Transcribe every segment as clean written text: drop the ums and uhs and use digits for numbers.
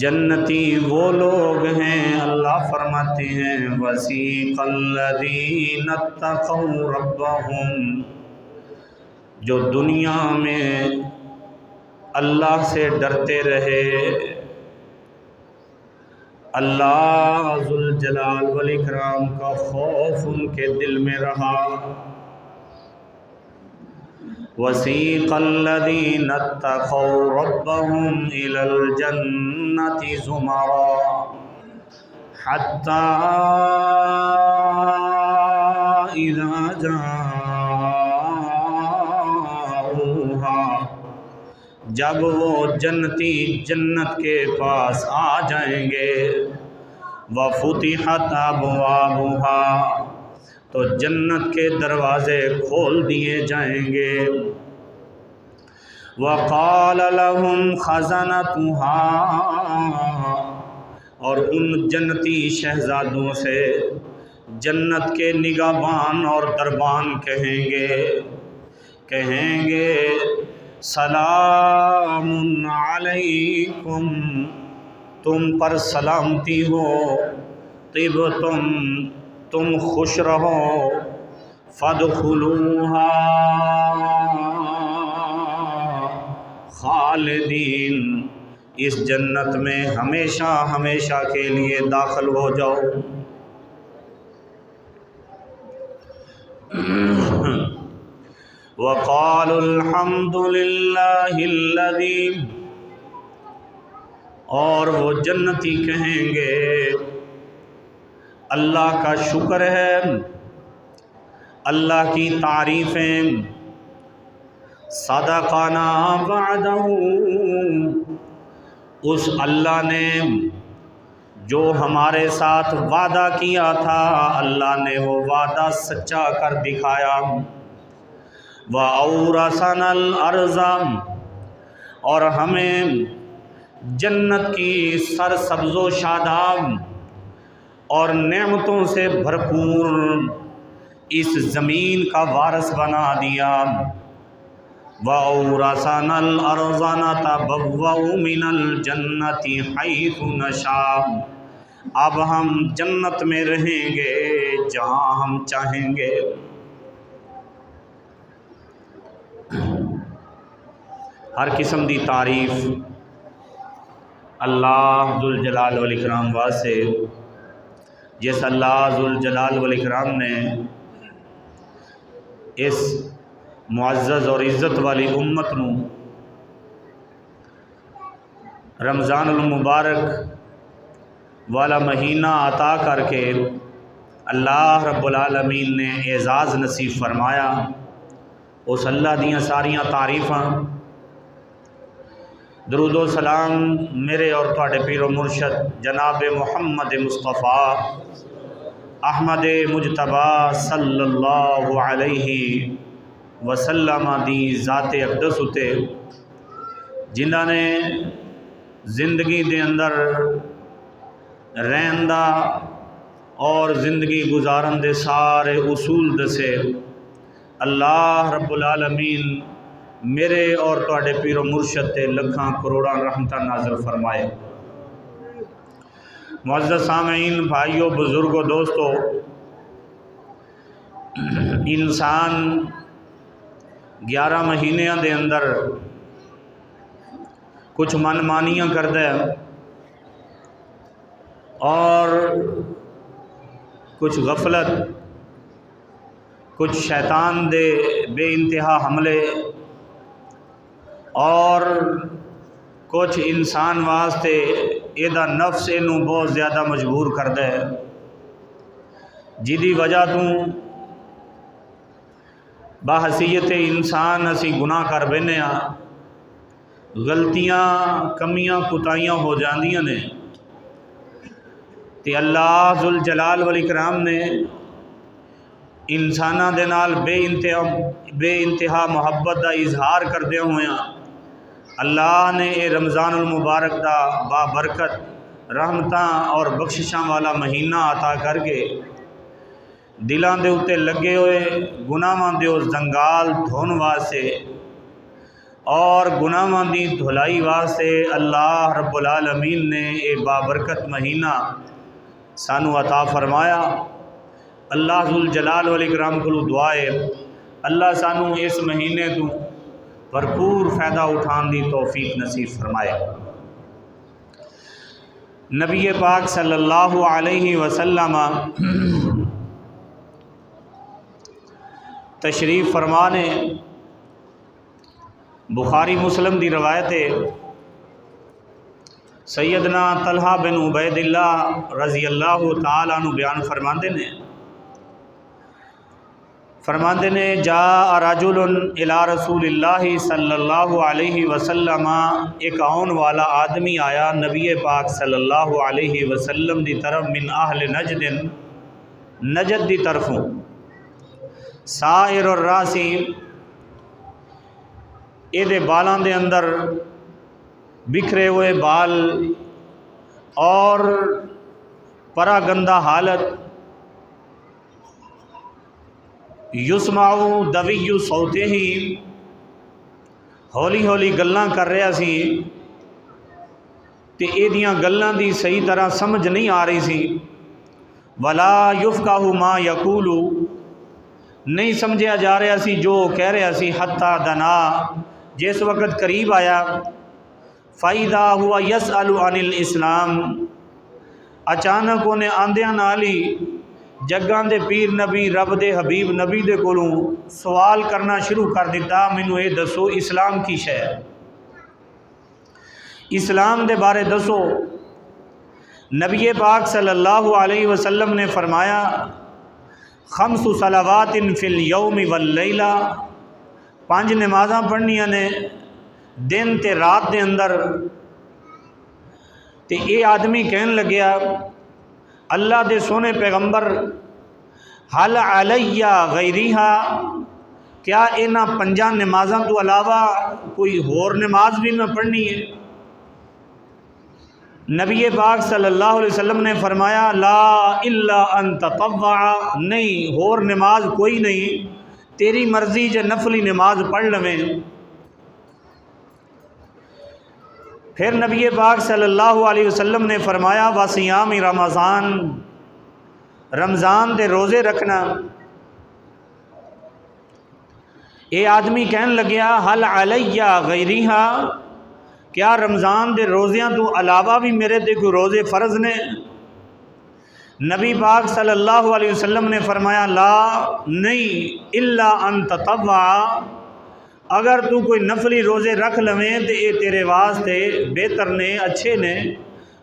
جنتی وہ لوگ ہیں، اللہ فرماتے ہیں وَسِيقَ الَّذِينَ اتَّقَوْا رَبَّهُمْ، جو دنیا میں اللہ سے ڈرتے رہے، اللہ ذوالجلال والاکرام کا خوف ان کے دل میں رہا۔ وَسِيقَ الَّذِينَ اتَّقَوْا رَبَّهُمْ إِلَى الْجَنَّةِ زُمَرًا حَتَّى إِذَا جَاءُوهَا، جب وہ جنتی جنت کے پاس آ جائیں گے، وَفُتِحَتْ أَبْوَابُهَا، تو جنت کے دروازے کھول دیے جائیں گے، وَقَالَ لَهُمْ خَزَنَتُهَا، اور ان جنتی شہزادوں سے جنت کے نگہبان اور دربان کہیں گے سلام علیکم، تم پر سلامتی ہو، طبتم، تم خوش رہو، فادخلوہا خالدین، اس جنت میں ہمیشہ ہمیشہ کے لیے داخل ہو جاؤ۔ وَقَالُوا الْحَمْدُ لِلَّهِ الَّذِي، اور وہ جنتی کہیں گے اللہ کا شکر ہے، اللہ کی تعریفیں، صدقنا وعدہ، اس اللہ نے جو ہمارے ساتھ وعدہ کیا تھا، اللہ نے وہ وعدہ سچا کر دکھایا۔ وَأَوْرَثَنَا الْأَرْضَ، اور ہمیں جنت کی سرسبز و شاداب اور نعمتوں سے بھرپور اس زمین کا وارث بنا دیا۔ وَأَوْرَثَنَا الْأَرْضَ نَتَبَوَّأُ مِنَ الْجَنَّةِ حَيْثُ نَشَاءُ، اب ہم جنت میں رہیں گے جہاں ہم چاہیں گے۔ ہر قسم دی تعریف اللہ ذوالجلال والاکرام واسطے، جس اللہ ذوالجلال والاکرام نے اس معزز اور عزت والی امت نو رمضان المبارک والا مہینہ عطا کر کے اللہ رب العالمین نے اعزاز نصیب فرمایا، اس اللہ دیاں ساریاں تعریفاں، درود و سلام میرے اور تواڈے پیر و مرشد جناب محمد مصطفیٰ احمد مجتبیٰ صلی اللہ علیہ وسلم دی ذات اقدس اتے، جنہاں نے زندگی دے اندر رہن دا اور زندگی گزارن دے سارے اصول دسے۔ اللہ رب العالمین میرے اور تواڈے پیر و مرشد تے لکھاں کروڑاں رحمتاں نازل فرمائے۔ معزز سامعین، بھائیو، بزرگو، دوستو، انسان 11 مہینیاں دے اندر کچھ من مانیاں کردہ ہے اور کچھ غفلت، کچھ شیطان دے بے انتہا حملے، اور کچھ انسان واسطے ایدہ نفس انہوں بہت زیادہ مجبور کردہ ہے، جدی وجہ تو بحیثیت انسان اسی گناہ کر بینے ہاں، غلطیاں، کمیاں، کوتاہیاں ہو جاندیاں نے، تے اللہ ذوالجلال والاکرام نے انسانہ دے نال بے انتہا محبت دا اظہار کردے ہوئے ہیں، اللہ نے اے رمضان المبارک دا بابرکت رحمتاں اور بخششاں والا مہینہ عطا کر کے دلاں دے اتے لگے ہوئے گناہاں دے اس زنگال دھون واسطے اور گناہاں دی دھلائی واسطے اللہ رب العالمین نے اے بابرکت مہینہ سانو عطا فرمایا۔ اللہ ذوالجلال والاکرام کو دعا ہے اللہ سانو اس مہینے تو بھرپور فائدہ اٹھان دی توفیق نصیب فرمائے۔ نبی پاک صلی اللہ علیہ وسلم تشریف فرمانے بخاری مسلم دی روایت ہے، سیدنا طلحہ بن عبید اللہ رضی اللہ تعالیٰ عنہ بیان فرماندے نے جاء رجل الی رسول اللہ صلی اللہ علیہ وسلم، ایک آن والا آدمی آیا نبی پاک صلی اللہ علیہ وسلم دی طرف، من اہل نجد، نجد دی طرفوں، سائر الراسی، اے دے بالاں دے اندر بکھرے ہوئے بال اور پرا گندہ حالت، یسمعو دوی صوتے ہی، ہولی ہولی گلاں کر رہا سی تے اے دیاں گلاں دی صحیح طرح سمجھ نہیں آ رہی سی، ولا یفقہ ما یقول، نہیں سمجھا جا رہا سی جو کہہ رہا سی، حتی دنا، جس وقت قریب آیا، فَإِذَا هُوَ يَسْأَلُ عَنِ الْإِسْلَامِ، اچانک انہیں آندیاں نالی جگاں دے پیر نبی رب دے حبیب نبی دے کولوں سوال کرنا شروع کر دیتا، مینوں اے دسو اسلام کی شے، اسلام دے بارے دسو۔ نبی پاک صلی اللہ علیہ وسلم نے فرمایا، خمس صلوات فی الیوم واللیلہ، 5 نمازاں پڑھنیاں نے دن تے رات دے اندر۔ تے اے آدمی کہن لگیا، اللہ دے سونے پیغمبر، حل علیہ غیریہا، کیا انہاں 5 نمازاں تو علاوہ کوئی اور نماز بھی میں پڑھنی ہے؟ نبی پاک صلی اللہ علیہ وسلم نے فرمایا، لا الا ان تطوع، نہیں اور نماز کوئی نہیں، تیری مرضی جے نفلی نماز پڑھ لویں۔ پھر نبی پاک صلی اللہ علیہ وسلم نے فرمایا، وصیام رمضان، رمضان دے روزے رکھنا۔ اے آدمی کہن لگیا، حل علیہ غیریہا، کیا رمضان دے روزیاں تو علاوہ بھی میرے تے کوئی روزے فرض نے؟ نبی پاک صلی اللہ علیہ وسلم نے فرمایا، لا، نہیں، الا ان تطوع، اگر تو کوئی نفلی روزے رکھ لویں تو یہ تیرے واسطے بہتر نے، اچھے نے،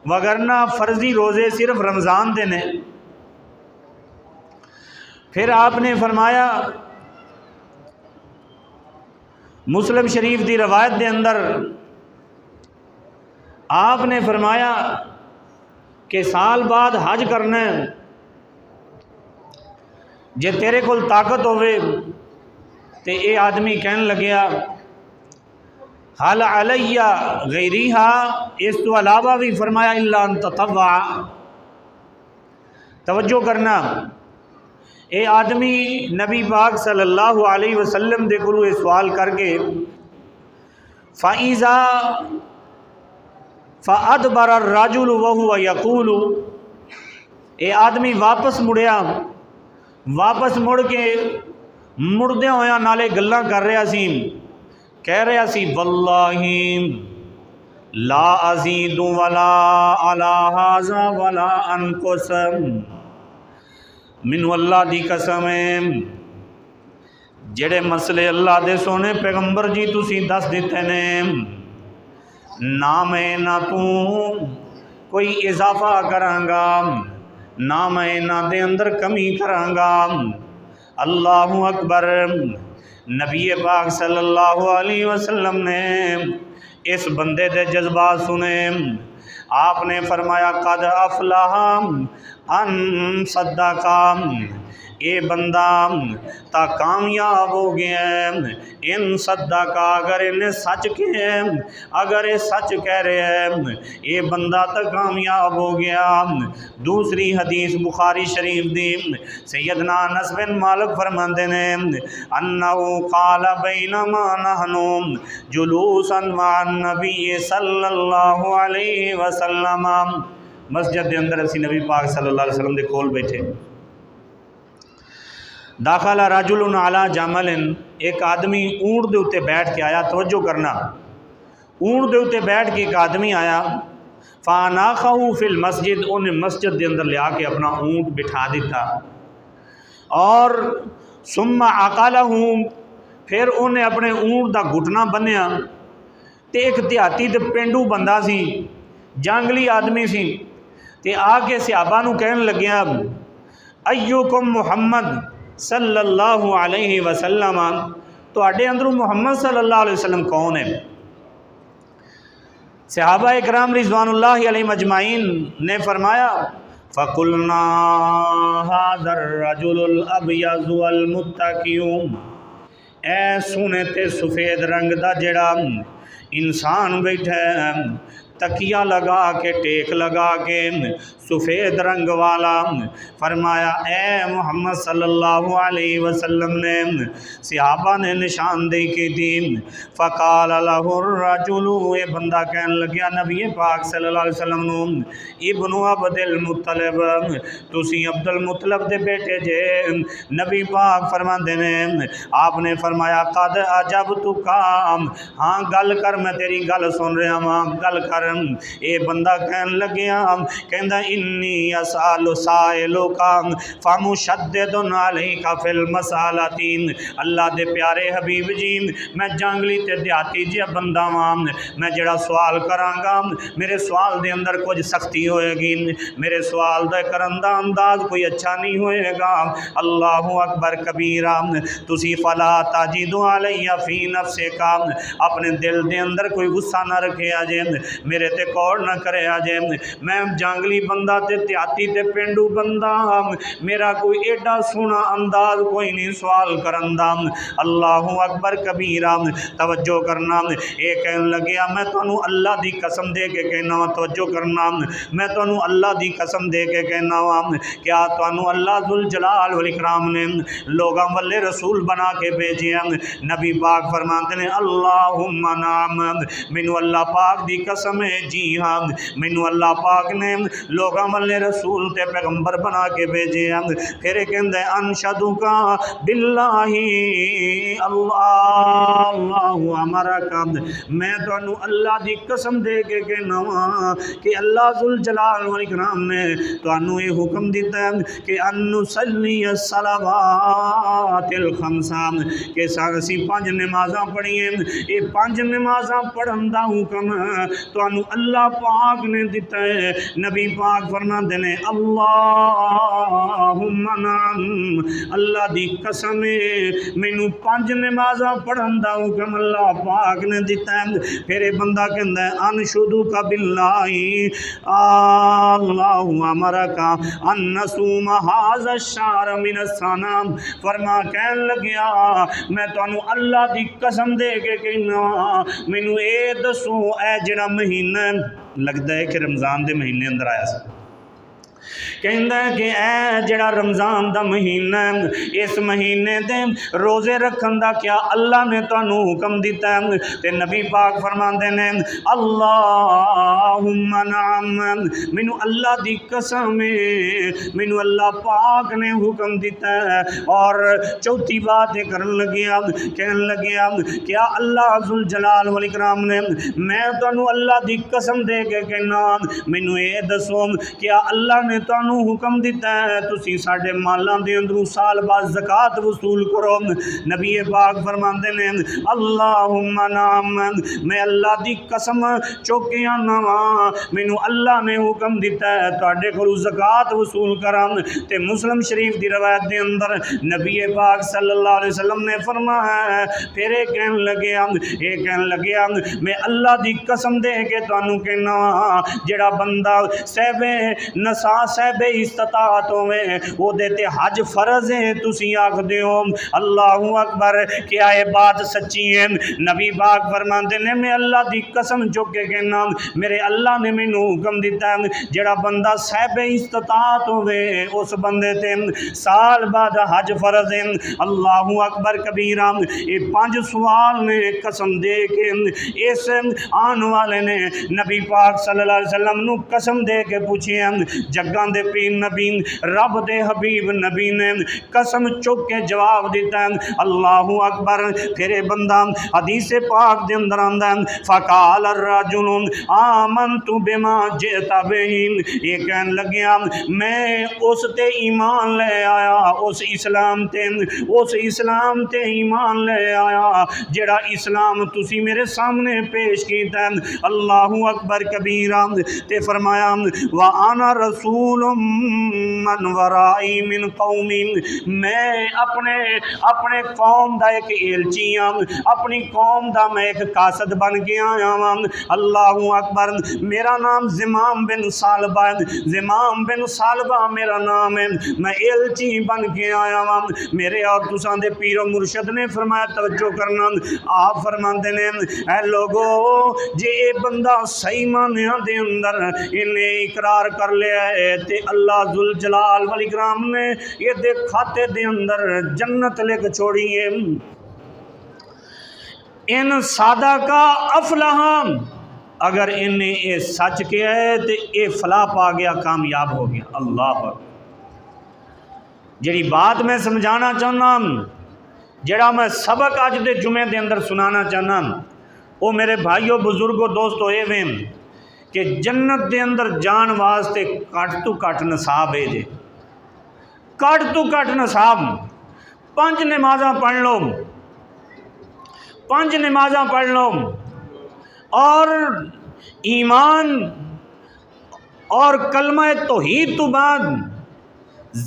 وگرنہ فرضی روزے صرف رمضان دے نے۔ پھر آپ نے فرمایا، مسلم شریف دی روایت دے اندر آپ نے فرمایا کہ سال بعد حج کرنا ہے، جے تیرے کول طاقت ہوئے۔ تے اے آدمی کہن لگیا، حل علیہ غیریہا، اس تو علاوہ بھی فرمایا الا ان تطوع۔ توجہ کرنا، اے آدمی نبی پاک صلی اللہ علیہ وسلم دے کولوں سوال کر کے، فَإِذَا فَأَدْبَرَ الرَّجُلُ وَهُوَ يَقُولُ، اے آدمی واپس مڑیا، واپس مڑ کے مڑدے ہویا نالے گلاں کر رہا سی، کہہ رہا سی، واللہ لا ازید ولا علی ھذا ولا انقص، مینوں اللہ دی قسم ہے، جڑے مسئلے اللہ دے سونے پیغمبر جی تسی دس دیتے نے، نہ میں نہ تو کوئی اضافہ کرانگا، نہ میں نہ دے اندر کمی کرانگا۔ اللہ اکبر۔ نبی پاک صلی اللہ علیہ وسلم نے اس بندے دے جذبات سنے، آپ نے فرمایا، قد افلح ان صدقا، اے بندہ تا کامیاب ہو گیا ہے، ان صدقہ اگر انہیں سچ کہے ہیں، اگر یہ سچ کہہ رہے ہیں یہ بندہ تا کامیاب ہو گیا۔ دوسری حدیث بخاری شریف دی، سیدنا انس بن مالک فرماندے نے انہو قال بینما نحنو جلوسا مع النبی صلی اللہ علیہ وسلم، مسجد دے اندر اسی نبی پاک صلی اللہ علیہ وسلم دے کول بیٹھے، داخل رجل علی جمل، ایک آدمی اونٹ دے اتے بیٹھ کے آیا، توجہ کرنا، اونٹ دے اتے بیٹھ کے ایک آدمی آیا، فاناخہ فی المسجد، انہیں مسجد دے اندر لیا کے اپنا اونٹ بٹھا دیتا، اور ثم عقلہ، پھر انہیں اپنے اونٹ دا گھٹنا بنیا، تے ایک دیہاتی تے پینڈو بندہ سی، جنگلی آدمی سی، تے آ کے صحابہ نو کہن لگیا ایوکم محمد صلی اللہ علیہ وسلم، تو اڈے اندروں محمد صلی اللہ علیہ وسلم کون ہے؟ صحابہ اکرام رضوان اللہ علیہ مجمعین نے فرمایا فَقُلْنَا هَذَا الرَّجُلُ الْأَبْيَضُ الْمُتَّكِيُ، اے سونے تے سفید رنگ دا جڑا انسان بیٹھا ہے، تکیہ لگا کے، ٹیک لگا کے، سفید رنگ والا، فرمایا اے محمد صلی اللہ علیہ وسلم نے صحابہ نے نشاندہی کی تھی، فقال له الرجل، اے بندہ کہن لگیا نبی پاک صلی اللہ علیہ وسلم نو ابن عبد المطلب، تسی عبد المطلب دے بیٹے جے؟ نبی پاک فرماندے نے، آپ نے فرمایا قد اجبتک، ہاں گل کر، میں تیری گل سن رہا ہاں، گل کر۔ اے بندہ کہن لگیا، کہندا انی اسال سائلک فمشدد علیک فی المسالۃ، اللہ دے پیارے حبیب جی میں جنگلی تے دیہاتی جہا بندہ ہاں، میں جڑا سوال کراں گا میرے سوال دے اندر کچھ سختی ہوئے گی، میرے سوال دے کرن دا انداز کوئی اچھا نہیں ہوئے گا۔ اللہ اکبر کبیرہ، تسی فلا تجد علی فی نفسک، اپنے دل دے اندر کوئی غصہ نہ رکھے آجے، میرے تے کوڑ نہ کرے آجے، میں جنگلی بندہ تے دیہاتی تے پینڈو بندہ، میرا کوئی ایڈا سونا انداز کوئی نہیں سوال کرن دا۔ اللہ اکبر کبیرہ، توجہ کرنا، اے کہن لگیا میں تانوں اللہ دی قسم دے کے کہنا وا، توجہ کرنا، میں تانوں اللہ دی قسم دے کے کہنا وا، کیا تانوں اللہ ذوالجلال والاکرام نے لوگاں والے رسول بنا کے بھیجے ہیں؟ نبی پاک فرماتے ہیں اللہم نعم، مینوں اللہ پاک دی قسم ہے، جی ہاں مینوں اللہ پاک نے لوگاں والے رسول تے پیغمبر بنا کے بھیجے ہیں۔ پھر کہندا ہے انشدک باللہ، اللہ امرک، میں تانوں اللہ دی قسم دے کے کہنا وا کہ اللہ ذوالجلال والاکرام نے تانوں یہ حکم دیتا ہے کہ ان نصلی الصلوات الخمس، کہ اسی 5 نمازاں پڑھیے، یہ 5 نمازاں پڑھن دا حکم تانوں اللہ پاک نے دیتا ہے۔ نبی پاک فرماندے نے اللہم نعم، اللہ دی قسم مینوں 5 نمازاں پڑھن دا حکم اللہ پاک نے دیتا ہے۔ پھر یہ بندہ کہندا ہے انشدک باللہ، اللہ امرک ان نصوم ھذا الشہر من السنہ، فرما کہن لگیا میں تانوں اللہ دی قسم دے کے کہنا مینوں اے دسو اے جڑا مہینہ لگتا ہے کہ رمضان دے مہینے اندر آیا سی، کہندا ہے کہ اے جڑا رمضان دا مہینہ ہے، اس مہینے دے روزے رکھن دا کیا اللہ نے تانوں حکم دیتا ہے؟ تے نبی پاک فرماندے نے اللہم نعم، مینوں اللہ دی قسم ہے مینوں اللہ پاک نے حکم دیتا ہے۔ اور چوتھی بات یہ کرن لگیا، کہن لگیا کیا اللہ ذوالجلال والاکرام نے، میں تانوں اللہ دی قسم دے کے کہنا مینوں اے دسو کیا اللہ نے تانوں حکم دیتا ہے تسی ساڈے مالاں دے اندروں سال بعد زکوٰۃ وصول کرو؟ نبی پاک فرماندے نے اللہم نعم، میں اللہ دی قسم چوکے آنا وا، مینوں اللہ نے حکم دیتا ہے تواڈے کولوں زکوٰۃ وصول کراں۔ تے مسلم شریف دی روایت دے اندر نبی پاک صلی اللہ علیہ وسلم نے فرمایا، پھر یہ کہن لگیا میں اللہ دی قسم دے کے تانوں کہنا جڑا بندہ صحب نساء صاحب استطاعت ہوے او دے تے حج فرض ہے تسی آکھدے ہو اللہ اکبر، کیا یہ بات سچی ہے؟ نبی پاک فرماندے نے میں اللہ دی قسم چک کے کہنا میرے اللہ نے مینوں حکم دیتا ہے جڑا بندہ صاحب استطاعت ہوے اس بندے تے سال بعد حج فرض ہے۔ اللہ اکبر کبیرہ، یہ 5 سوال نے قسم دے کے اس آن والے نے نبی پاک صلی اللہ علیہ وسلم نو قسم دے کے پوچھے جگاں دے پیر نبی رب دے حبیب نبی نے قسم چک کے جواب دیتا ہے اللہ اکبر۔ پھر بندہ حدیث پاک دے اندر آندا ہے فقال الرجل آمنت بما جئت به، یہ کہن لگیا میں اس تے ایمان لے آیا، اس اسلام تے ایمان لے آیا جڑا اسلام تسی میرے سامنے پیش کیتا ہے۔ اللہ اکبر کبیرہ، تے فرمایا وَأَنَا رَسُولٌ مَّنْ وَرَائِي مِنْ قَوْمٍ، میں اپنے قوم دا ایک ایلچی ہوں، اپنی قوم دا میں ایک قاصد بن کے آیا ہوں۔ اللہ اکبر، میرا نام زمام بن ثعلبہ ہے، زمام بن ثعلبہ میرا نام ہے، میں ایلچی بن کے آیا ہوں۔ میرے اور تساں دے پیر و مرشد نے فرمایا توجہ کرنا، آپ فرماندے نے اے لوگو جے اے بندہ صحیح معنیاں دے اندر انہیں اقرار کر لیا ہے تے اللہ ذوالجلال والاکرام نے یہ دے کھاتے دے اندر جنت لے کے چھوڑی ہے۔ ان سادہ کا افلاح، اگر انہیں یہ سچ کیا ہے تو یہ فلاح پا گیا، کامیاب ہو گیا۔ اللہ پر جڑی بات میں سمجھانا چاہنا، جڑا میں سبق اج دے جمعے دے اندر سنانا چاہنا، وہ میرے بھائیوں بزرگوں دوستو اے ویں کہ جنت دے اندر جان واسطے کٹ تو کٹ نصاب ہے جے، کٹ تو کٹ نصاب 5 نمازاں پڑھ لو، 5 نمازاں پڑھ لو اور ایمان اور کلمہ توحید تو بعد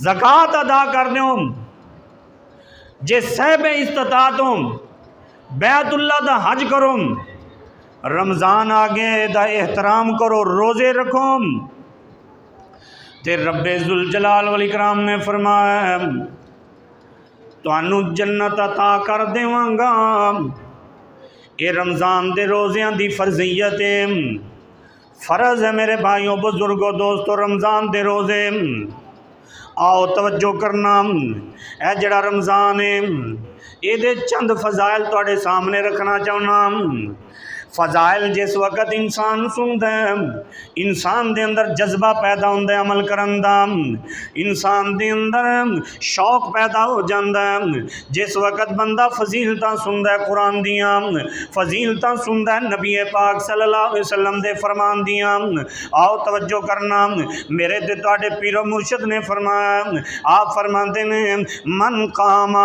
زکوٰۃ ادا کر دیو، جے صاحب استطاعت ہو بیت اللہ دا حج کرو، رمضان آگے دا احترام کرو، روزے رکھو، تے رب ذوالجلال والاکرام نے فرمایا تانوں جنت عطا کر دیواں گا۔ اے رمضان دے روزیاں دی فرضیت ہے، فرض ہے میرے بھائیوں بزرگوں دوستو رمضان دے روزے۔ آؤ توجہ کرنا، اے جڑا رمضان ہے یہ دے چند فضائل تواڈے سامنے رکھنا چاہنا۔ فضائل جس وقت انسان سنتا ہے انسان دے اندر جذبہ پیدا ہوتا ہے عمل کرن دا، انسان دے اندر شوق پیدا ہو جاتا ہے۔ جس وقت بندہ فضیلتاں سنتا ہے قرآن دیاں، فضیلتاں سنتا ہے نبی پاک صلی اللہ علیہ وسلم دے فرمان دیاں۔ آؤ توجہ کرنا، میرے تے تواڈے پیر و مرشد نے فرمایا، آپ فرماتے ہیں من قام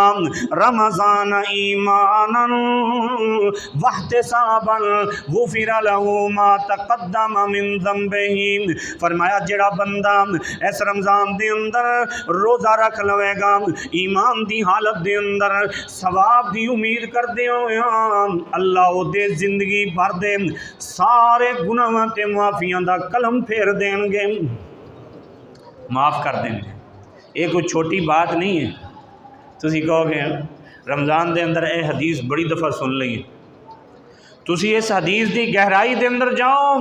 رمضان ایمانا واحتسابا غفر له ما تقدم من ذنبه، فرمایا جڑا بندہ اس رمضان دے اندر روزہ رکھ لوے گا ایمان دی حالت دے اندر ثواب دی امید کردے ہوئے اللہ او دے زندگی بھر دے سارے گناہاں تے معافیاں دا قلم پھیر دیں گے، معاف کر دیں گے۔ یہ کوئی چھوٹی بات نہیں ہے۔ تسی کہو گے رمضان دے اندر اے حدیث بڑی دفعہ سن لئی، تسی اس حدیث دی گہرائی دے اندر جاؤ۔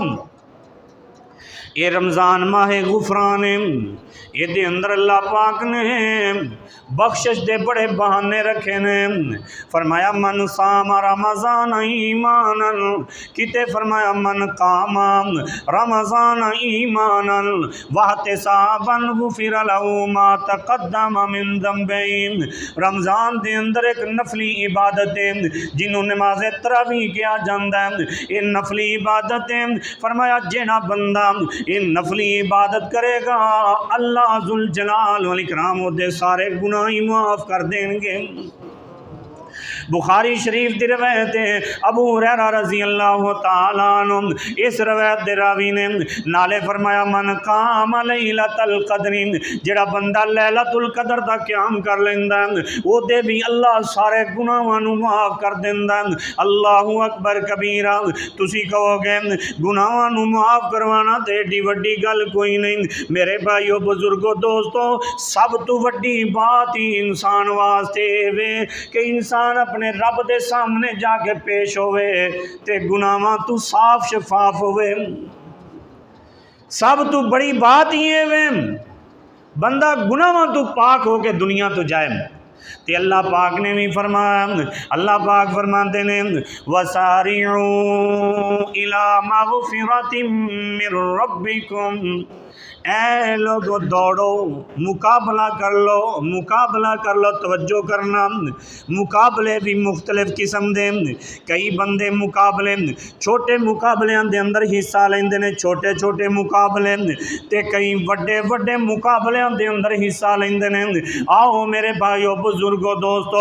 یہ رمضان ماہ غفران ہے، یہ دے اندر اللہ پاک نے بخشش دے بڑے بہانے رکھے نے۔ فرمایا من صام رمضان ایمانا، کتے فرمایا من قام رمضان ایمانا واحتسابا غفر له ما تقدم من ذنبه، رمضان دے اندر ایک نفلی عبادت ہے جنہوں نماز تراویح کیا جاندہ ہے، یہ نفلی عبادت ہے۔ فرمایا جینا بندہ یہ نفلی عبادت کرے گا اللہ ذوالجلال والاکرام دے سارے گناہ معاف کر دیں گے۔ بخاری شریف دی روایت ہے، ابو ہریرہ رضی اللہ تعالیٰ عنہ اس روایت دے راوی نے نالے فرمایا من قام لیلۃ القدر، جڑا بندہ لیلۃ القدر دا قیام کر لیندا او دے بھی اللہ سارے گناہاں نو معاف کر دیندا۔ اللہ اکبر کبیرہ، تسی کہو گے گناہاں نو معاف کروانا تے ایڈی وڈی گل کوئی نہیں۔ میرے بھائیو بزرگو دوستو، سب تو وڈی بات ہی انسان واسطے وے کہ انسان اپنے رب دے سامنے جا کے پیش ہوئے تے گناہاں تو صاف شفاف ہوئے۔ سب تو بڑی بات یہ ہے بندہ گناہاں تو پاک ہو کے دنیا تو جائے۔ تے اللہ پاک نے بھی فرمایا، اللہ پاک فرماتے ہیں وَسَارِعُوا إِلَى مَغْفِرَةٍ مِّن رَبِّكُمْ، اے لوگو دوڑو، مقابلہ کر لو، توجہ کرنا۔ مقابلے بھی مختلف قسم دے، کئی بندے مقابلے چھوٹے مقابلے دے اندر حصہ لیندے نے، چھوٹے چھوٹے مقابلے تے کئی وڈے وڈے مقابلے دے اندر حصہ لیندے نے۔ آؤ میرے بھائیو بزرگو دوستو،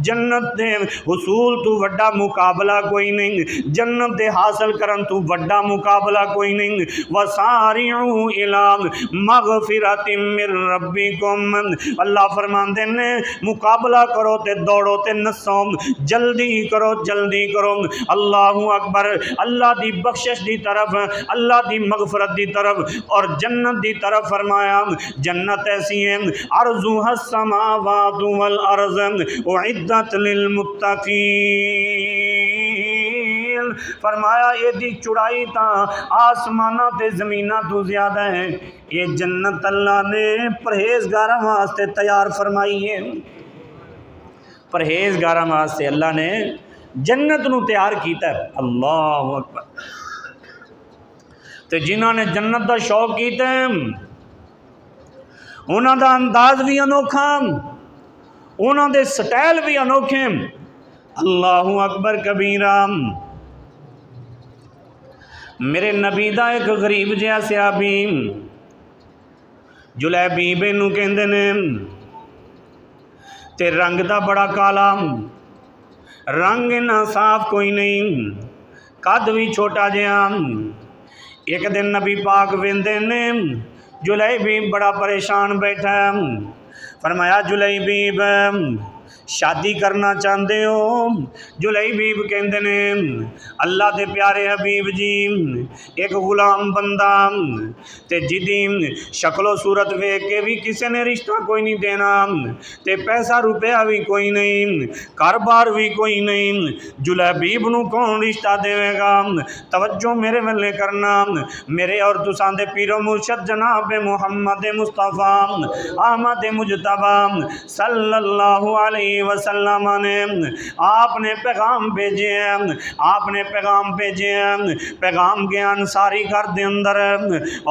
جنت دے حصول تو وڈا مقابلہ کوئی نہیں، جنت دے حاصل کرن تو وڈا مقابلہ کوئی نہیں۔ وَسَارِعُوا إِلَى مَغْفِرَةٍ مِّن رَبِّكُمْ، اللہ فرماندے نے مقابلہ کرو تے دوڑو تے نسو، جلدی کرو۔ اللہ اکبر، اللہ دی بخشش دی طرف، اللہ دی مغفرت دی طرف اور جنت دی طرف فرمایا جنت ایسی ہے عرضها السماوات والارض اعدت للمتقین، فرمایا یہ دی چڑائی تا آسمانہ تے زمینہ تو زیادہ ہے، یہ جنت اللہ نے پرہیزگاراں واسطے تیار فرمائی ہے۔ پرہیزگاراں واسطے اللہ نے جنت نو تیار کیتا ہے۔ اللہ اکبر، تے جنہاں نے جنت دا شوق کیتا ہے انہاں دا انداز بھی انوکھا، انہاں دے سٹائل بھی انوکھے۔ اللہ اکبر کبیرہ، میرے نبی دا ایک غریب جہا صحابی جلیبیب نو کہندے نے، تے رنگ دا بڑا کالا، رنگ نہ صاف کوئی نہیں، قد بھی چھوٹا جہا۔ ایک دن نبی پاک ویندے نے، جلیبیب بڑا پریشان بیٹھا، فرمایا جلیبیب شادی کرنا چاہتے ہو؟ جلیبیب کہندے نے اللہ دے پیارے حبیب جی ایک غلام بندہ تے جدی شکل و صورت ویکھ کے بھی کسے نے رشتہ کوئی نہیں دینا تے پیسہ روپیہ بھی کوئی نہیں، کاروبار بھی کوئی نہیں، جلیبیب نو کون رشتہ دے گا؟ توجہ میرے ویلے کرنا، میرے اور تساں دے پیر و مرشد جناب محمد مصطفیٰ احمد مجتبی صلی اللہ علیہ وسلم نے آپ نے پیغام بھیجے ہیں، آپ نے پیغام بھیجے ہیں، پیغام گیا انصاری گھر دے اندر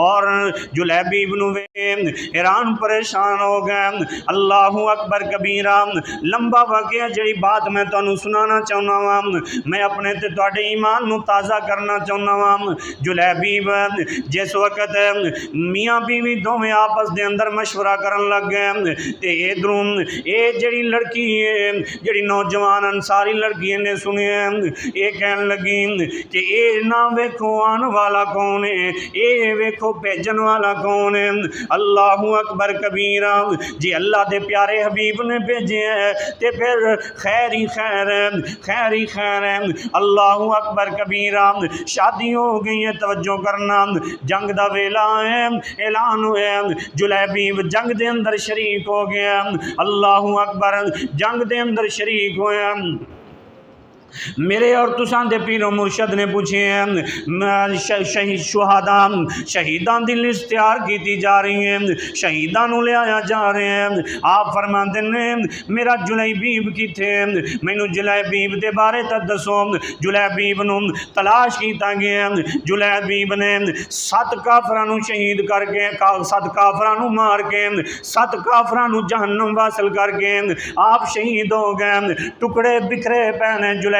اور جلیبیب نو حیران پریشان ہو گئے۔ اللہ اکبر کبیرہ، لمبا واقعہ جڑی بات میں تانوں سنانا چاہنا وا، میں اپنے تے تواڈے ایمان نو تازہ کرنا چاہنا وا۔ جلیبیب جس وقت میاں بیوی دوویں آپس دے اندر مشورہ کرن لگ گئے تے ادھروں اے جڑی لڑکی ہے، جڑی نوجوان انصاری لڑکی نے سنے اے کہن لگی کہ اے نہ ویکھو آن والا کون ہے، اے ویکھو بھیجن والا کون ہے۔ اللہ اکبر کبیرہ، جی اللہ دے پیارے حبیب نے بھیجے ہیں تے پھر خیر ہی خیر ہے، خیر ہی خیر ہے۔ اللہ اکبر کبیرہ، شادی ہو گئی ہے، توجہ کرنا، جنگ دا ویلا ہے، اعلان ہوا، جلیبیب جنگ دے اندر شریک ہو گیا۔ اللہ اکبر، جنگ دے اندر شریک ہویا۔ میرے اور تساں دے پیر و مرشد نے پوچھے ہیں شہیدان دی لسٹ تیار کیتی جا رہی ہیں، شہیدان نو لے آیا جا رہے ہیں۔ آپ فرماندے نے میرا جلیبیب کیتے، مینوں جلیبیب دے بارے تے دسو۔ جلیبیب نو تلاش کیتا گیا، جلیبیب نے 7 کافراں نو شہید کر کے، 7 کافراں نو مار کے، 7 کافراں نو جہنم واصل کر کے آپ شہید ہو گئے، ٹکڑے بکھرے پے نے جلیبیب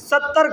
70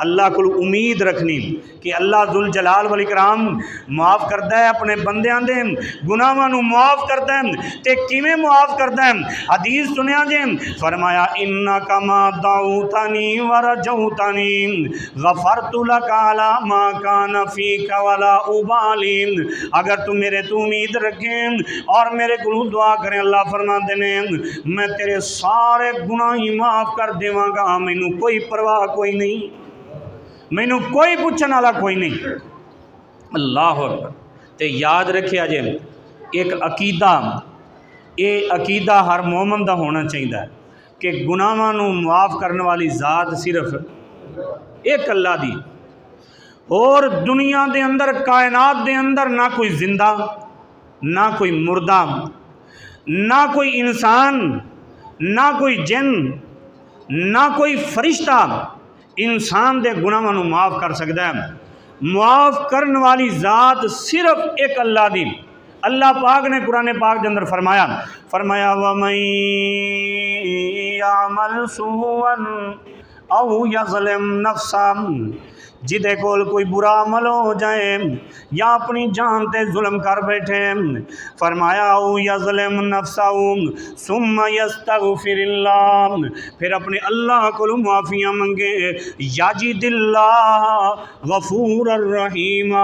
اللہ کو امید رکھنی کہ اللہ ذل جلال والاکرام معاف کرتا ہے اپنے بندیاں دے گناہاں نو معاف کرتا ہے تے کیویں معاف کرتا ہے حدیث سنیا جے فرمایا انک ما دعوتنی ورجوتنی غفرت لک علی ما کان فیک ولا ابالی اگر تو میرے تو امید رکھیں اور میرے کو دعا کریں اللہ فرماتے ہیں میں تیرے سارے گناہ ہی معاف کر دیواں گا مینوں کوئی پرواہ کوئی نہیں مینوں کوئی پوچھنے والا کوئی نہیں اللہ اکبر تے یاد رکھیا جے ایک عقیدہ یہ عقیدہ ہر مومن دا ہونا چاہیے کہ گناہاں نو معاف کرنے والی ذات صرف ایک اللہ دی اور دنیا دے اندر کائنات دے اندر نہ کوئی زندہ نہ کوئی مردہ نہ کوئی انسان نہ کوئی جن نہ کوئی فرشتہ انسان دے گناہاں نو معاف کر سکتا ہے معاف کرنے والی ذات صرف ایک اللہ دی اللہ پاک نے قرآن پاک کے اندر فرمایا وَمَن يَعْمَلْ سُوءًا أَوْ يَظْلِمْ نَفْسَهُ جدے کول کوئی برا عمل ہو جائے یا اپنی جان تے ظلم کر بیٹھے فرمایا او یظلم نفسہ ثم یستغفر اللہ پھر اپنے اللہ کو معافیاں منگے یجد اللہ غفور الرحیم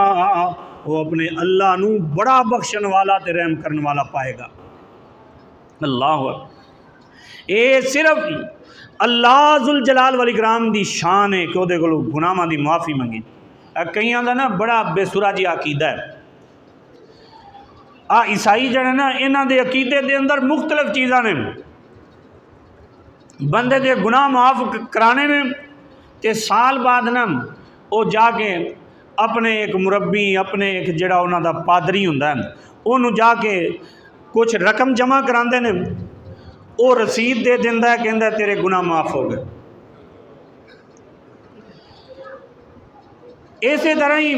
وہ اپنے اللہ نو بڑا بخشن والا تے رحم کرنے والا پائے گا اللہ اے صرف اللہ ذل جلال والاکرام دی شان ہے کہ وہ گناہاں دی معافی منگی کئیاں دا نا بڑا بے سرا جی عقیدہ ہے عیسائی جڑے نا انہاں دے عقیدے دے اندر مختلف چیزاں نے بندے دے گناہ معاف کرانے نے تے سال بعد نا وہ جا کے اپنے ایک مربی اپنے ایک جڑا انہاں دا پادری ہوندا ہے انہوں جا کے کچھ رقم جمع کراندے نے وہ رسید دے دیندا ہے کہندا ہے تیرے گناہ معاف ہو گئے اسی طرح ہی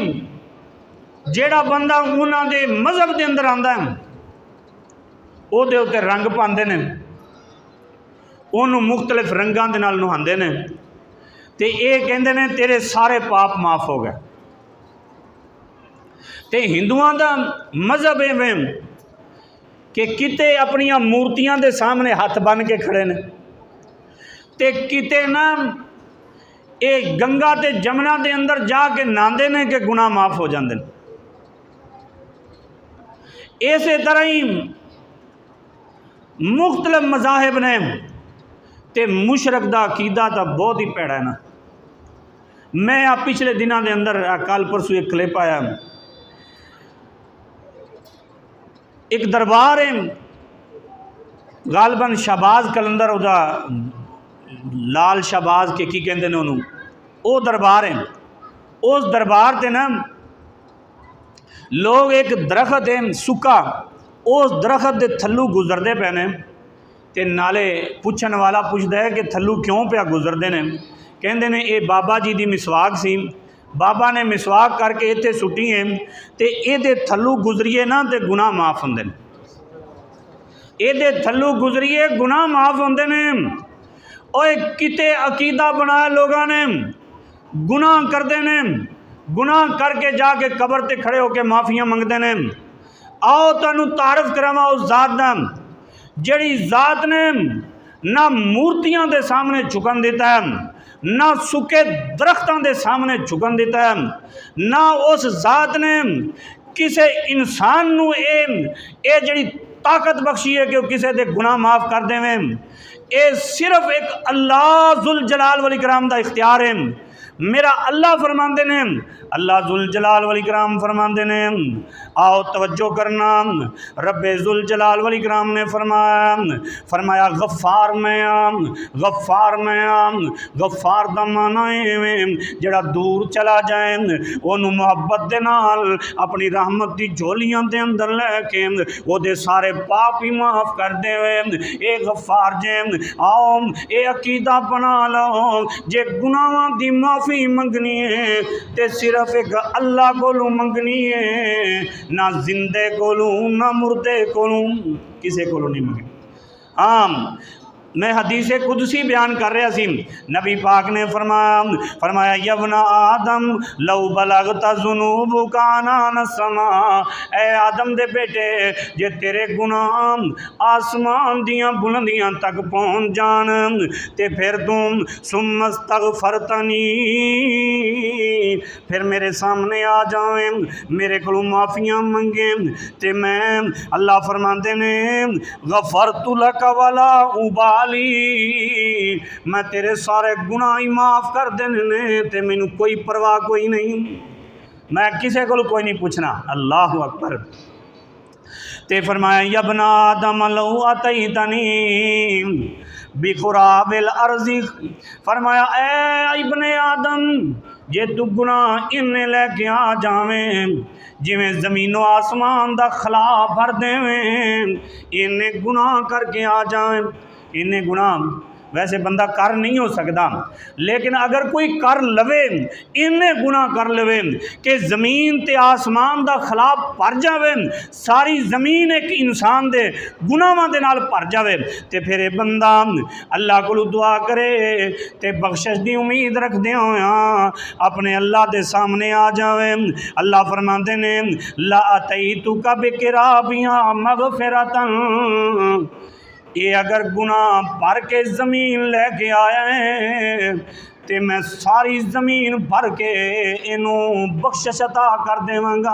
جیڑا بندہ انہاں دے مذہب دے اندر آندا ہے وہ دے اوتے رنگ پاندے نے انہوں مختلف رنگاں دے نال نہاندے نے تے اے کہندے نے تیرے سارے پاپ معاف ہو گئے تے ہندوؤں دا مذہب ہے کہ کتے اپنی مورتیاں دے سامنے ہاتھ بن کے کھڑے نے تے کتے نا اے گنگا تے جمنا دے اندر جا کے ناندے نے کہ گناہ معاف ہو جاندے نے اسی طرح ہی مختلف مذاہب نے تے مشرک دا عقیدہ تا بہت ہی پیڑا ہے نا میں پچھلے دنوں دے اندر کل پرسوں ایک کلپ آیا ایک دربار ہے غالباً شہباز کلندر دا لال شہباز کے کی کہندے نے انہوں او دربار ہے اس دربار تے نا لوگ ایک درخت ہے سکا اس درخت دے تھلو گزردے پے نے تے نالے پوچھن والا پوچھدا ہے کہ تھلو کیوں پیا گزردے نے کہندے نے اے بابا جی دی مسواک سی بابا نے مسواک کر کے اتنے سٹی ہیں تے اے دے تھلو گزریے نا تے گناہ معاف ہوندے نے اے دے تھلو گزریے گناہ معاف ہوندے نے اوے کتے عقیدہ بنایا لوگاں نے گناہ کردے نے گناہ کر کے جا کے قبر تے کھڑے ہو کے معافیاں منگدے نے آؤ تانوں تعارف کراواں اس ذات دا جڑی ذات نے نہ مورتیاں دے سامنے جھکن دیتا ہے نہ سکے درختوں دے سامنے جھکن دیتا ہے نہ اس ذات نے کسے انسان نو اے جڑی طاقت بخشی ہے کہ وہ کسے دے گناہ معاف کر دے میں اے صرف ایک اللہ ذل جلال والاکرام دا اختیار ہے میرا اللہ فرماندے نے اللہ ذل جلال والاکرام فرماندے نے آؤ توجہ کرنا رب ذل جلال والاکرام نے فرمایا غفار میں غفار دا معنی ہے جڑا دور چلا جائے انہوں محبت دے نال اپنی رحمت دی جھولیاں دے اندر لے کے وہ دے سارے پاپ ہی معاف کر دے اے غفار جے آؤ اے عقیدہ بنا لو جے گناہاں دی معافی منگنی ہے تے صرف ایک اللہ کو منگنی ہے نہ زندے کو نہ مردے کو کسے کو نہیں منگنی میں حدیث قدسی بیان کر رہا سی، نبی پاک نے فرمایا یبن آدم لو بلغت ذنوبک عنان السماء، اے آدم دے بیٹے جے تیرے گناہ آسمان دیاں بلندیاں تک پہنچ جان تے پھر تم ثم استغفرتنی، پھر میرے سامنے آ جائیں، میرے کو معافیاں منگیں تے میں اللہ فرماندے نے غفرت لک ولا ابالی، میں تیرے سارے گناہ ہی معاف کر دینے نے تے مینوں کوئی پرواہ کوئی نہیں، میں کسے کو کوئی نہیں پوچھنا۔ اللہ اکبر۔ تے فرمایا یا ابن آدم لو اتیتنی بقراب الارض، فرمایا اے ابن آدم جے تو گناہ انہیں لے کے آ جاویں جویں زمین و آسمان دا خلا بھر دیویں، انہیں گناہ کر کے آ جائیں، انہیں گناہ ویسے بندہ کر نہیں ہو سکتا، لیکن اگر کوئی کر لوے انہیں گناہ کر لوے کہ زمین تے آسمان دا خلا بھر جاوے، ساری زمین ایک انسان دے گناہاں دے نال بھر جاوے، تے پھر یہ بندہ اللہ کو دعا کرے تے بخشش دی امید رکھ دے ہویاں اپنے اللہ دے سامنے آ جاوے۔ اللہ فرماندے نے لا اتیتک بقرابیاں مغفرتاً، یہ اگر گناہ بھر کے زمین لے کے آیا ہے تے میں ساری زمین بھر کے انہوں بخشش عطا کر دیواں گا،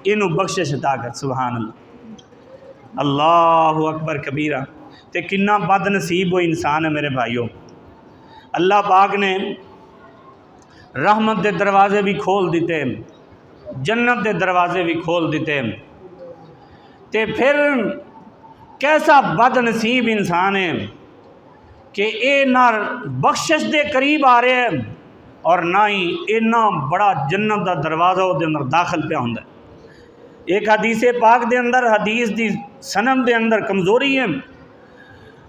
انہوں بخشش عطا کر۔ سبحان اللہ، اللہ اکبر کبیرہ۔ تے کنا بد نصیب وہ انسان ہے میرے بھائیوں۔ اللہ پاک نے رحمت دے دروازے بھی کھول دیتے، جنت دے دروازے بھی کھول دیتے، تے پھر کیسا بد نصیب انسان ہے کہ اے نہ بخشش دے قریب آ رہے ہیں اور نہ ہی اتنا بڑا جنت دا دروازہ وہ دے اندر داخل پہ ہوندا ہے۔ ایک حدیث پاک دے اندر، حدیث دی سند دے اندر کمزوری ہے،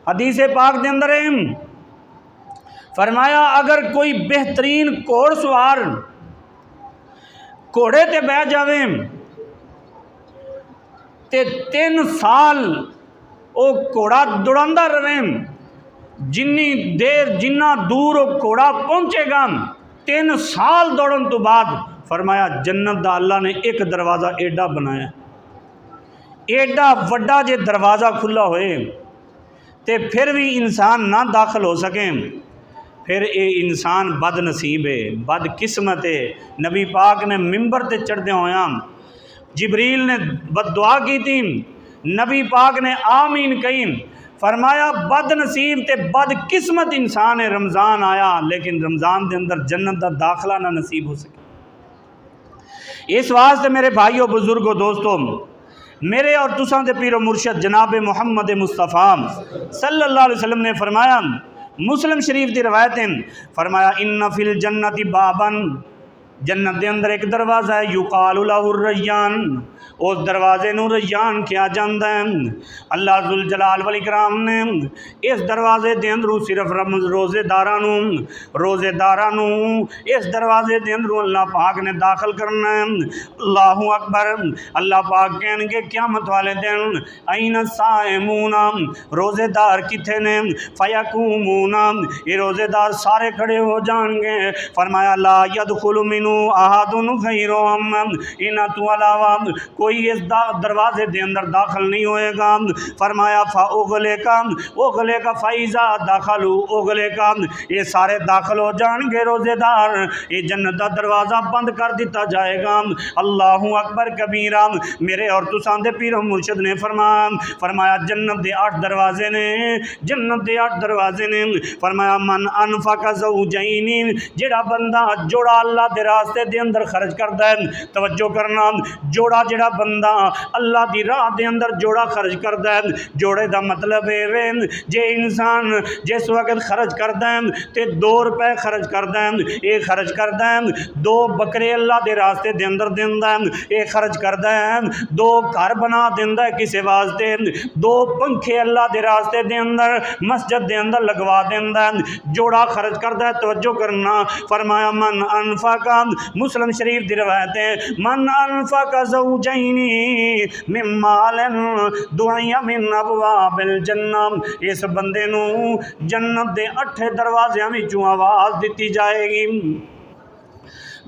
حدیث پاک دے اندر ہے فرمایا اگر کوئی بہترین گھوڑ سوار گھوڑے تے بہ جاویں تے 3 سال او گھوڑا دوڑاندا رہے، جنی دیر جنہ دور وہ گھوڑا پہنچے گا 3 سال دوڑن تو بعد فرمایا جنت دا اللہ نے ایک دروازہ ایڈا بنایا، ایڈا وڈا جے دروازہ کھلا ہوئے تے پھر بھی انسان نہ داخل ہو سکیں، پھر اے انسان بد نصیب ہے، بد قسمت ہے۔ نبی پاک نے ممبر تے چڑھدے ہویاں جبریل نے بد دعا کی تھی، نبی پاک نے آمین کہیں، فرمایا بد نصیب تے بد قسمت انسان ہے، رمضان آیا لیکن رمضان دے اندر جنت دا داخلہ نہ نصیب ہو سکے۔ اس واسطے میرے بھائیوں بزرگوں دوستوں، میرے اور تساں دے پیر و مرشد جناب محمد مصطفیٰ صلی اللہ علیہ وسلم نے فرمایا، مسلم شریف دی روایتیں، فرمایا ان فی الجنت بابن، جنت دے اندر ایک دروازہ ہے، یقال لہ الریان، اس دروازے نو ریان کیا جاندہ ہے۔ اللہ ذوالجلال والاکرام نے اس دروازے دے اندروں صرف روزے دارانوں اس دروازے دے اندروں اللہ پاک نے داخل کرنا ہے۔ اللہ اکبر۔ اللہ پاک کہنے کے قیامت والے دن این الصائمون، روزے دار کتھے نے؟ فیقومون، یہ روزے دار سارے کھڑے ہو جان گے۔ فرمایا لا یدخل منہ احد غیرہم، انہاں تو علاوہ کوئی اس دروازے دے اندر داخل نہیں ہوئے گا۔ فرمایا فاغلق فاذا دخلوا اغلق، یہ سارے داخل ہو جان گے روزے دار، یہ جنت دا دروازہ بند کر دیتا جائے گا۔ اللہ اکبر کبیرہ۔ میرے اور تساں دے پیر و مرشد نے فرمایا جنت دے 8 دروازے نے، جنت دے 8 دروازے نے۔ فرمایا من انفق زوجین، جڑا بندہ جوڑا اللہ دے راستے دے اندر خرچ کردا ہے، توجہ کرنا، جوڑا جڑا بندہ اللہ دی راہ دے اندر جوڑا خرچ کردا ہے، جوڑے دا مطلب ہے جے انسان جس وقت خرچ کردا ہے تے 2 روپے خرچ کردا ہے، ایک خرچ کردا ہے 2 بکرے اللہ دے راستے دے اندر دیندا ہے، ایک خرچ کردا ہے 2 گھر بنا دیندا ہے کسے واسطے، 2 پنکھے اللہ دے راستے دے اندر مسجد دے اندر لگوا دیندا ہے، جوڑا خرچ کردا ہے۔ توجہ کرنا، فرمایا من انفقا مسلم شریف دی روایت ہے من انفق زوجین من مال دعی من ابواب الجنہ، اس بندے نو جنت دے 8 دروازیاں وچوں آواز دیتی جائے گی،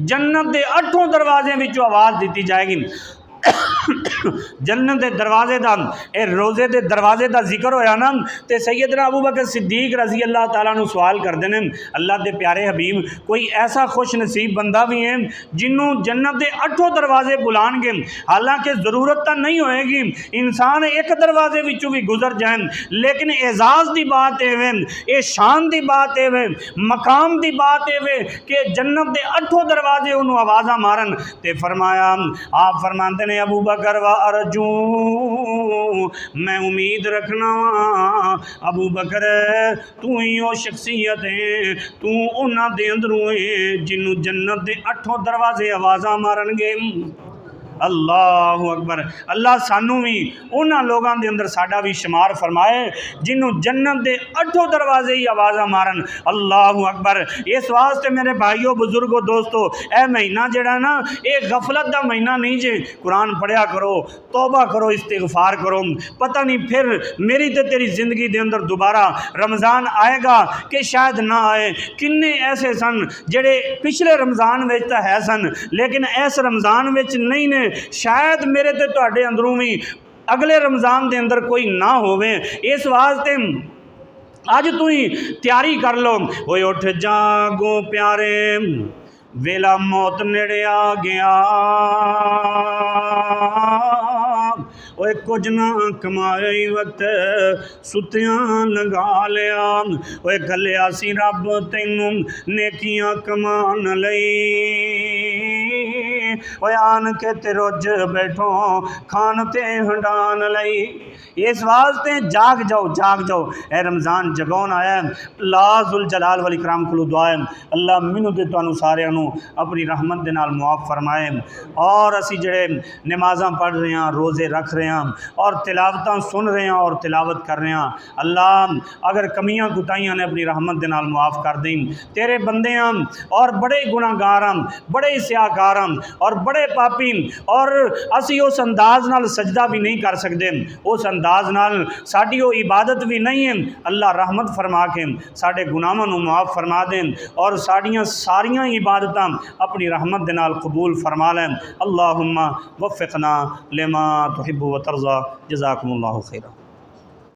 جنت دے 8 دروازے وچوں آواز دیتی جائے گی۔ جنت دے دروازے دا اے روزے دے دروازے دا ذکر ہویا نا تے سیدنا ابو بکر صدیق رضی اللہ تعالیٰ عنہ سوال کردے نے اللہ دے پیارے حبیب کوئی ایسا خوش نصیب بندہ بھی ہے جنوں جنت دے 8 دروازے بلان گے، حالانکہ ضرورت تا نہیں ہوئے گی انسان ایک دروازے وچوں بھی گزر جائیں، لیکن اعزاز دی بات اے وے، اے شان دی بات اے وے، مقام دی بات اے وے کہ جنت دے 8 دروازے انہوں آوازاں مارن تے فرمایا آپ فرماندے نے ابو بکر و ارجو میں امید رکھنا ابو بکر تو ہی وہ شخصیت ہے تو انہاں دے اندروں ہے جنوں جنت دے 8 دروازے آوازاں مارن گے۔ اللہ اکبر، اللہ سانو بھی انہاں لوگاں دے اندر ساڈا بھی شمار فرمائے جنوں جنت دے 8 دروازے ہی آوازاں مارن۔ اللہ اکبر، اس واسطے میرے بھائیوں بزرگوں دوستو اے مہینہ جڑا نا اے غفلت دا مہینہ نہیں جے، قرآن پڑھیا کرو، توبہ کرو، استغفار کرو، پتہ نہیں پھر میری تے تیری زندگی دے اندر دوبارہ رمضان آئے گا کہ شاید نہ آئے۔ کنے ایسے سن جڑے پچھلے رمضان وچ تا ہے سن لیکن اس رمضان وچ نہیں نے، شاید میرے تے تواڈے اندروں بھی اگلے رمضان دے اندر کوئی نہ ہووے۔ اس واسطے اج تو ہی تیاری کر لو، اوئے اٹھ جاگو پیارے ویلا موت نیڑے آ گیا، اوے کچھ نہ کمائی وقت ستیاں لگا لیا، اوے گلیا سی رب تینوں نیکیاں کمان لئی، اوے آن کے تے رج بیٹھو کھان تے ہنڈان لئی۔ اس واسطے جاگ جاؤ، اے رمضان جگون آیا ہے۔ اللہ ذوالجلال والاکرام کو دعا ہے اللہ مینوں تے تانوں ساریاں نوں اپنی رحمت دے نال معاف فرمائے، اور اسی جڑے نمازاں پڑھ رہے ہیں، روزے رکھ رہے ہیں اور تلاوتاں سن رہے ہیں اور تلاوت کر رہے ہیں، اللہ اگر کمیاں کوتاہیاں نے اپنی رحمت دے نال معاف کر دیں، تیرے بندے ہیں اور بڑے گناہ گار ہیں، بڑے سیاہکار ہیں اور بڑے پاپی، اور اسی اس انداز نال سجدہ بھی نہیں کر سکتے، اس انداز نال ساڈی وہ عبادت بھی نہیں ہے۔ اللہ رحمت فرما کے ساڈے گناہاں نوں معاف فرما دیں اور ساڈیاں ساریاں عبادتاں اپنی رحمت دے نال قبول فرما لیں۔ اللہم وفقنا لما تحب و ترضى، جزاکم اللہ خیرا۔